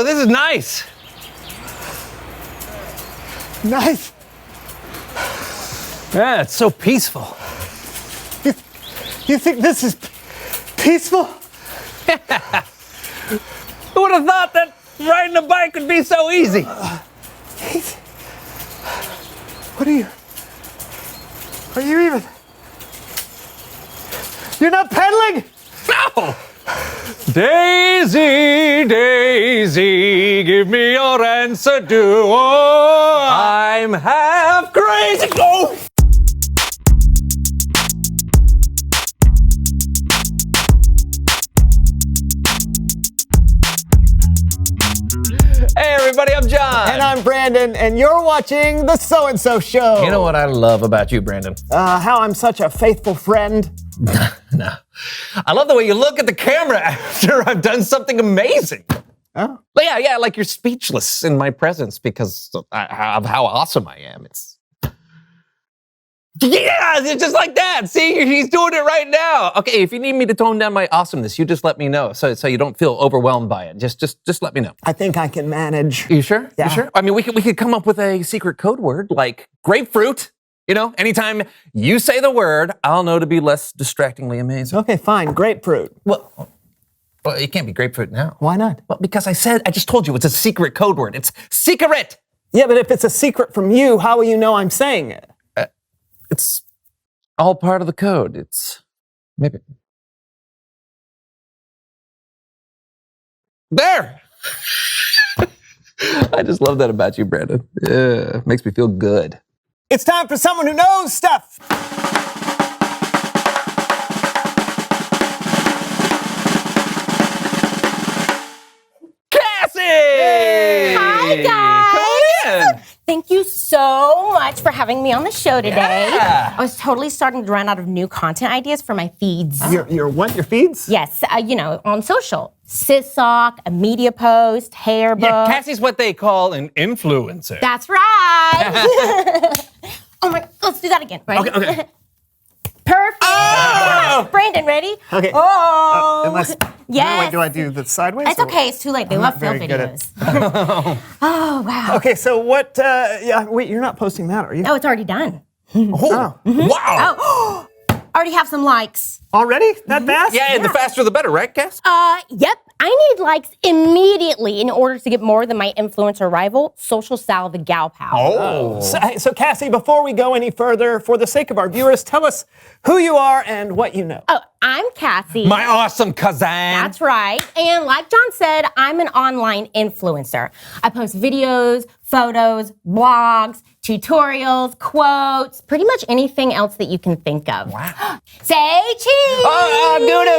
Whoa, this is nice. Nice. Yeah, it's so peaceful. You think this is peaceful? Who would have thought that riding a bike would be so easy? What are you even? You're not pedaling? No! Daisy, Daisy, give me your answer, do I'm half crazy. Oh! Hey everybody, I'm John. And I'm Brandon, and you're watching The So-and-So Show. You know what I love about you, Brandon? How I'm such a faithful friend. No. I love the way you look at the camera after I've done something amazing. Oh? Yeah, like you're speechless in my presence because of how awesome I am. It's just like that. See, he's doing it right now. Okay, if you need me to tone down my awesomeness, you just let me know so you don't feel overwhelmed by it. Just let me know. I think I can manage. You sure? Yeah. You sure? I mean, we could come up with a secret code word like grapefruit. You know, anytime you say the word, I'll know to be less distractingly amazing. Okay, fine. Grapefruit. Well, it can't be grapefruit now. Why not? Well, because I just told you it's a secret code word. It's secret. Yeah, but if it's a secret from you, how will you know I'm saying it? It's all part of the code. It's maybe. There! I just love that about you, Brandon. Yeah, makes me feel good. It's time for someone who knows stuff. Cassie! Hey! Hi, guys. Come in. Thank you so much for having me on the show today. Yeah. I was totally starting to run out of new content ideas for my feeds. Your what? Your feeds? Yes, on social. Syssock, a media post, hair book. Yeah, Cassie's what they call an influencer. That's right. Oh my, let's do that again. Ready? Okay. Perfect. Oh! Brandon, ready? Okay. Oh. Unless. Yes. Wait, do I do the sideways? It's okay. It's too late. They I'm love not film very good at- videos. Oh, wow. Okay, so what? Wait, you're not posting that, are you? No, it's already done. Oh. Wow. Oh, already have some likes. Already? That fast? Yeah, and the faster the better, right, Cass? Yep. I need likes immediately in order to get more than my influencer rival, Social Sal the Gal Pal. Oh. So, Cassie, before we go any further, for the sake of our viewers, tell us who you are and what you know. Oh, I'm Cassie. My awesome cousin. That's right. And like John said, I'm an online influencer. I post videos, photos, blogs, tutorials, quotes, pretty much anything else that you can think of. Wow. Say cheese! Gouda.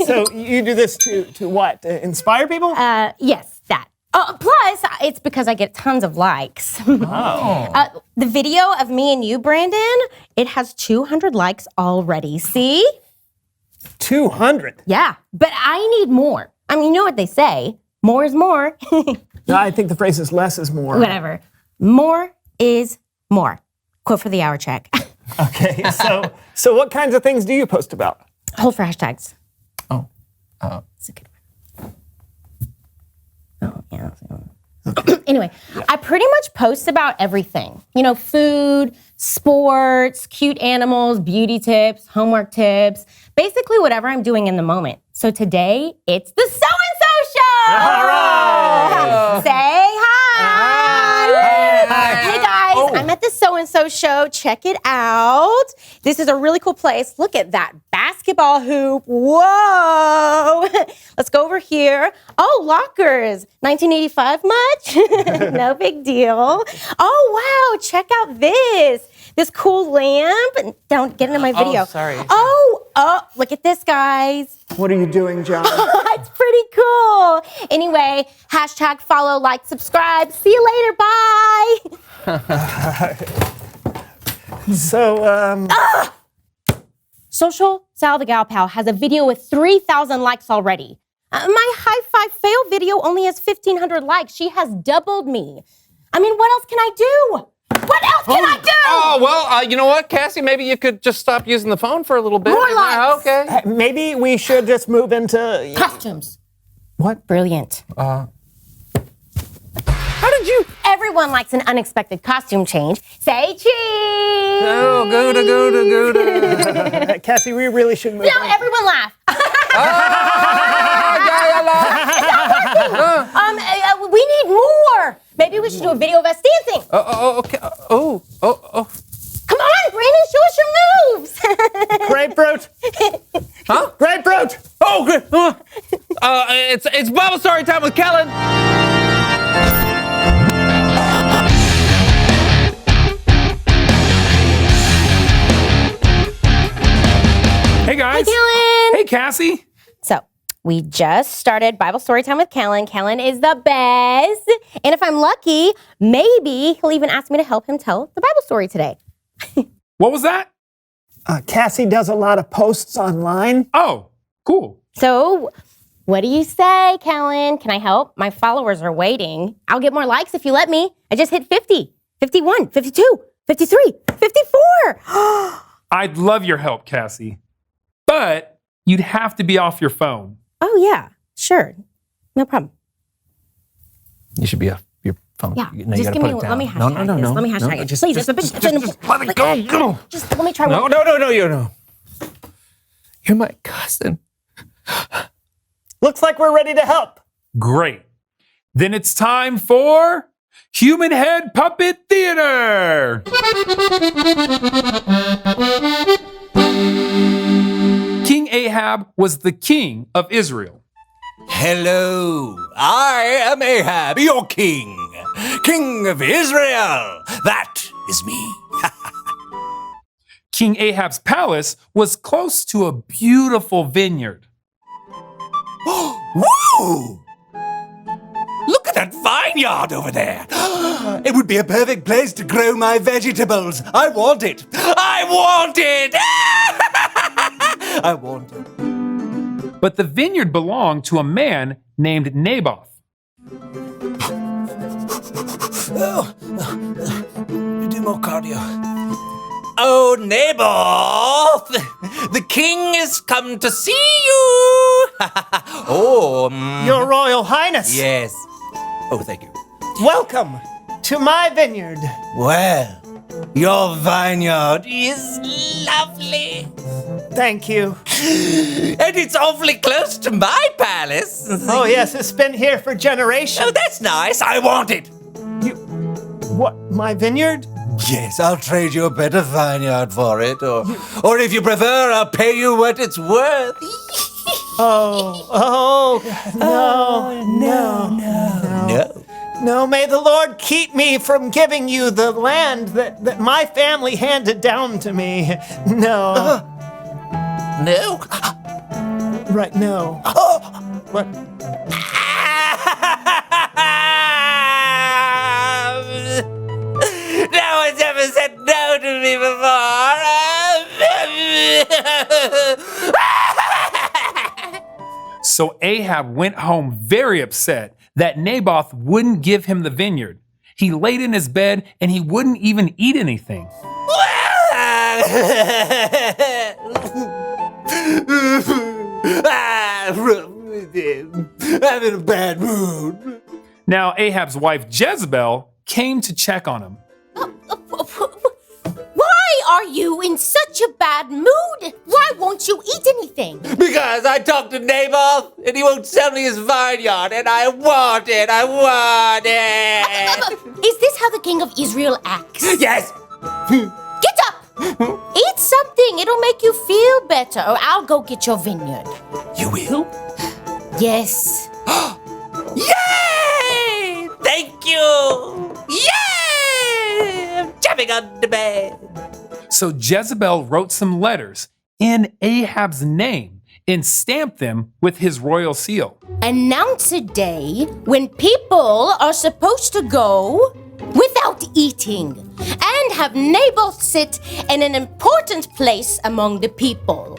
So you do this to what? Inspire people? Yes, that. Plus, it's because I get tons of likes. Oh. The video of me and you, Brandon, it has 200 likes already. See? 200. Yeah, but I need more. I mean, you know what they say. More is more. No, I think the phrase is less is more. Whatever. More is more. Quote for the hour check. Okay, so what kinds of things do you post about? Hold for hashtags. Oh. It's a good one. Oh, yeah. Anyway, I pretty much post about everything. You know, food, sports, cute animals, beauty tips, homework tips, basically whatever I'm doing in the moment. So today, it's the So-and-So Show! All right! Say hi! Hi. Hey guys, I'm at the So-and-So Show. Check it out. This is a really cool place. Look at that basketball hoop. Whoa! Let's go over here. Oh, lockers. 1985 much? No big deal. Oh, wow. Check out this. This cool lamp. Don't get into my video. Oh, sorry. Oh, look at this, guys. What are you doing, John? It's pretty cool. Anyway, hashtag follow, like, subscribe. See you later. Bye. So, Social Sal the Gal Pal has a video with 3,000 likes already. My high five fail video only has 1,500 likes. She has doubled me. I mean, what else can I do? What else can I do? Oh, well, you know what, Cassie? Maybe you could just stop using the phone for a little bit. More likes. Okay. maybe we should just move into... Costumes. What? Brilliant. How did you? Everyone likes an unexpected costume change. Say cheese! Oh, go. Cassie, we really should move No, on. everyone laugh. We need more. Maybe we should do a video of us dancing. Okay. Oh. Come on, Brandon, show us your moves. Grapefruit. Huh? Grapefruit. Oh, good. It's Bible story time with Kellen. Hey guys. Hey, Kellen. Hey Cassie. So, we just started Bible story time with Kellen. Kellen is the best. And if I'm lucky, maybe he'll even ask me to help him tell the Bible story today. What was that? Cassie does a lot of posts online. Oh, cool. So, what do you say, Kellen? Can I help? My followers are waiting. I'll get more likes if you let me. I just hit 50, 51, 52, 53, 54. I'd love your help, Cassie. But you'd have to be off your phone. Oh, yeah, sure. No problem. You should be off your phone. Yeah, No, you just gotta give put me it one. down. Let me hashtag this. No. Let me hashtag it. Just Please, it's a big... let it go. Just let me try No, one. you know. You're my cousin. Looks like we're ready to help. Great. Then it's time for Human Head Puppet Theater. King Ahab was the king of Israel. Hello, I am Ahab, your king, king of Israel. That is me. King Ahab's palace was close to a beautiful vineyard. Woo! Look at that vineyard over there. It would be a perfect place to grow my vegetables. I want it. I want it. I want it. But the vineyard belonged to a man named Naboth. Do more cardio. Oh, Naboth, the king has come to see you. Your Royal Highness. Yes. Oh, thank you. Welcome to my vineyard. Well, your vineyard is lovely. Thank you. And it's awfully close to my palace. Oh, yes, it's been here for generations. Oh, that's nice. I want it. What, my vineyard? Yes, I'll trade you a better vineyard for it. Or if you prefer, I'll pay you what it's worth. No, may the Lord keep me from giving you the land that my family handed down to me. No. No? Right, no. What? No one's ever said no to me before. So Ahab went home very upset that Naboth wouldn't give him the vineyard. He laid in his bed and he wouldn't even eat anything. I'm in a bad mood. Now Ahab's wife Jezebel came to check on him. Why are you in such a bad mood? Why won't you eat anything? Because I talked to Naboth and he won't sell me his vineyard and I want it. I want it. Is this how the king of Israel acts? Yes. Get up! Eat something. It'll make you feel better, or I'll go get your vineyard. You will? Yes. Yay! Thank you. Yay! I'm jumping on the bed. So Jezebel wrote some letters in Ahab's name and stamped them with his royal seal. Announce a day when people are supposed to go without eating and have Naboth sit in an important place among the people.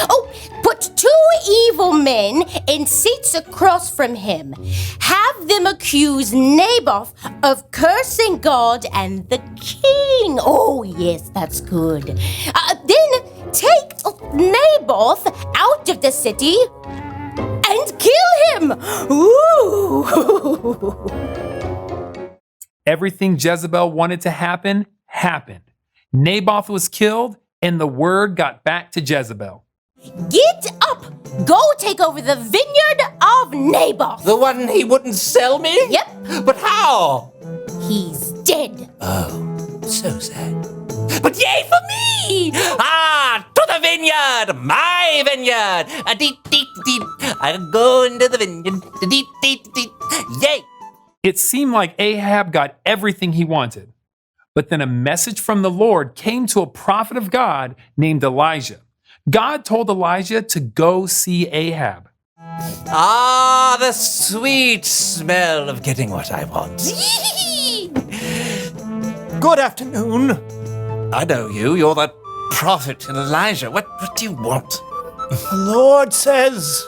Oh, put 2 evil men in seats across from him. Have them accuse Naboth of cursing God and the king. Oh, yes, that's good. Then take Naboth out of the city and kill him! Ooh! Everything Jezebel wanted to happen, happened. Naboth was killed, and the word got back to Jezebel. Get up! Go take over the vineyard of Naboth! The one he wouldn't sell me? Yep, But how? he's dead. Oh, so sad. But yay for me! Ah, to the vineyard! My vineyard! A deet, deet, deet. I'll go into the vineyard. Deet, deet, deet. Yay! It seemed like Ahab got everything he wanted. But then a message from the Lord came to a prophet of God named Elijah. God told Elijah to go see Ahab. Ah, the sweet smell of getting what I want. Good afternoon. I know you. You're that prophet Elijah. What do you want? The Lord says,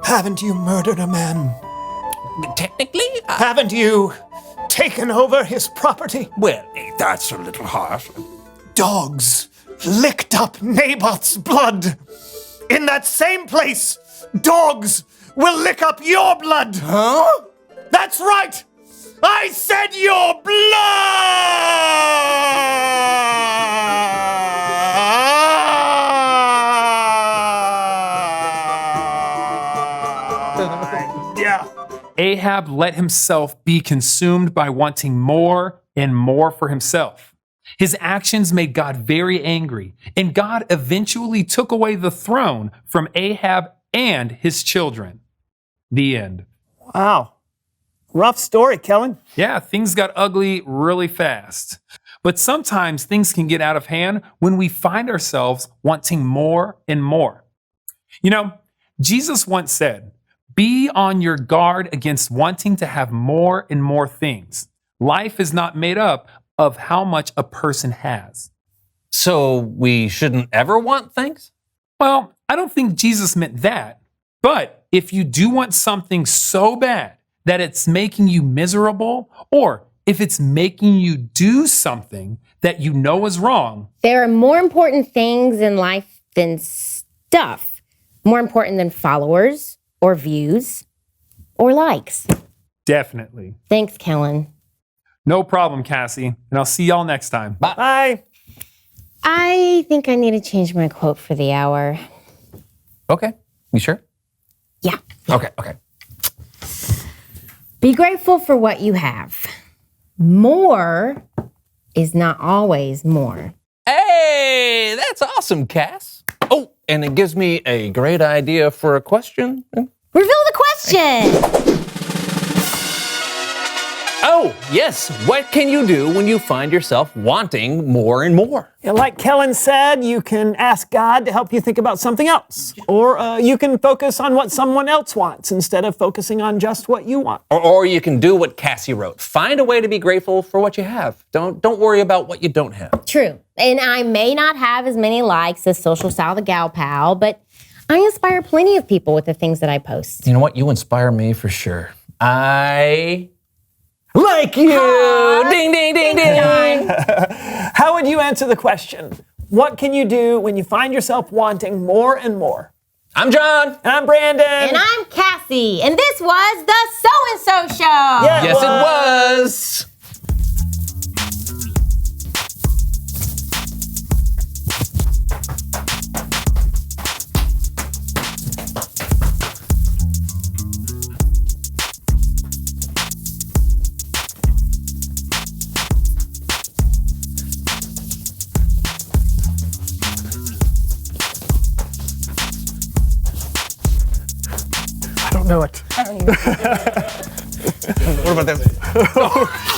haven't you murdered a man? Technically, Haven't you taken over his property? well, that's a little harsh. Dogs licked up Naboth's blood. In that same place, dogs will lick up your blood. Huh? That's right. I said your blood. Yeah. Ahab let himself be consumed by wanting more and more for himself. His actions made God very angry, and God eventually took away the throne from Ahab and his children. The end. Wow. Rough story, Kellen. Yeah, things got ugly really fast. But sometimes things can get out of hand when we find ourselves wanting more and more. You know, Jesus once said, "Be on your guard against wanting to have more and more things. Life is not made up of how much a person has." So we shouldn't ever want things? Well, I don't think Jesus meant that. But if you do want something so bad that it's making you miserable, or if it's making you do something that you know is wrong, There are more important things in life than stuff. More important than followers or views or likes. definitely. Thanks, Kellen. No problem, Cassie. And I'll see y'all next time. Bye. I think I need to change my quote for the hour. Okay. You sure? Yeah. Okay. Be grateful for what you have. More is not always more. Hey, that's awesome, Cass. Oh, and it gives me a great idea for a question. Reveal the question. Oh, yes. What can you do when you find yourself wanting more and more? Yeah, like Kellen said, you can ask God to help you think about something else. Or you can focus on what someone else wants instead of focusing on just what you want. Or you can do what Cassie wrote. Find a way to be grateful for what you have. Don't worry about what you don't have. True. And I may not have as many likes as Social Style the Gal Pal, but I inspire plenty of people with the things that I post. You know what? You inspire me for sure. I like you. Ding, ding, ding, ding. How would you answer the question? What can you do when you find yourself wanting more and more? I'm John. And I'm Brandon. And I'm Cassie, and this was the So-and-So Show. Yeah, Yes, it was. I don't know it. What about this?